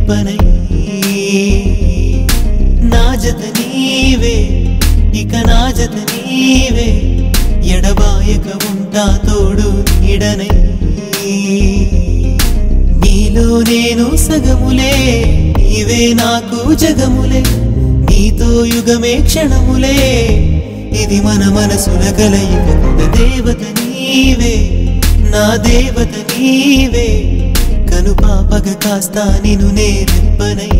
రెప్పనై నా జత నీవే ఇక నా జత నీవే ఎడబాయక ఉంటా తోడు నీడనై నీలో నేను సగములే నీవే నాకు జగములే నీతో యుగమే క్షణములే ఇది మన మనసుల కలయిక దేవత నీవే నా దేవత నీవే కనుపాపగ కాస్తా నిన్ను నే రెప్పనై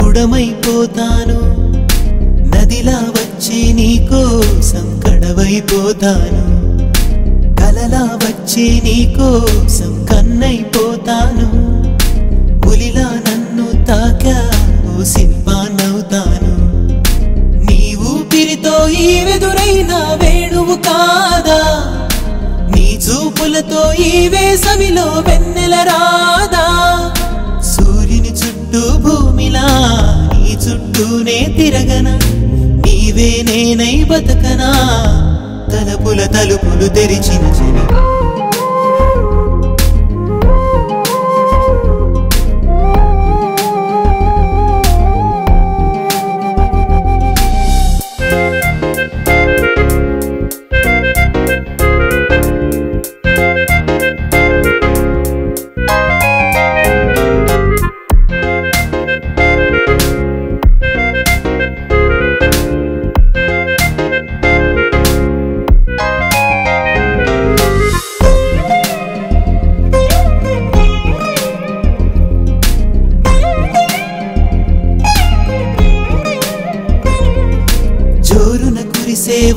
సంపుడమైపోతాను నదిలా వచ్చే నీకోసం కడవైపోతాను కలలా వచ్చే నీకోసం కన్నైపోతాను పులిలా నన్ను తాకావు శిల్పాన్నవుతాను నీ ఊపిరితో ఈ వెదురైన వేణువు కాదా నీ చూపులతో ఈ వేసవిలో వెన్నెల రాదా సూర్యుని చుట్టూ భూమిలా నీ చుట్టూనే తిరగనా నీవే నేనై బతకనా తలుపుల తలుపులు తెరిచిన చెవి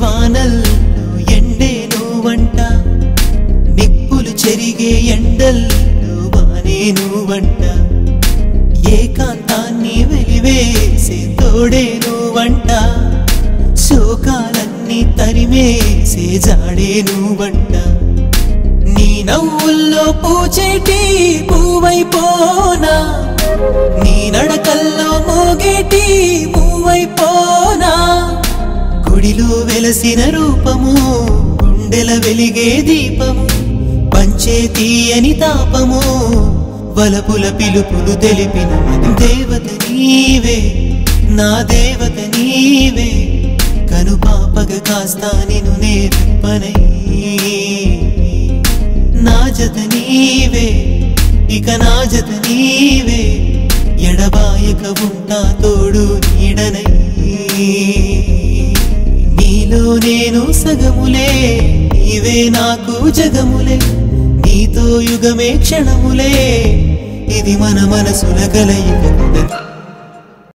వానల్లో ఎండే నువ్వంట నిప్పులు చెరిగే ఎండల్లో వానే నువ్వంట ఏకాంతాన్ని వెలివేసే తోడే నువ్వంట శోకాలన్నీ తరిమేసే జాడే నువ్వంట నీ నవ్వుల్లో పూచేటి పువ్వైపోనా నీ నడకల్లో మోగేటి పువ్వైపోనా గుడిలో వెలసిన రూపము గుండెల వెలిగే దీపము పంచే తీయని తాపము వలపుల పిలుపులు తెలిపిన దేవత నీవే నా దేవత నీవే కనుపాపగ కాస్తా నిన్ను నే రెప్పనై నా జత నీవే ఇక నా జత నీవే ఎడబాయక ఉంటా తోడు నీడనై నీలో నేను సగములే నీవే నాకు జగములే నీతో యుగమే క్షణములే ఇది మన మనసుల కలయిక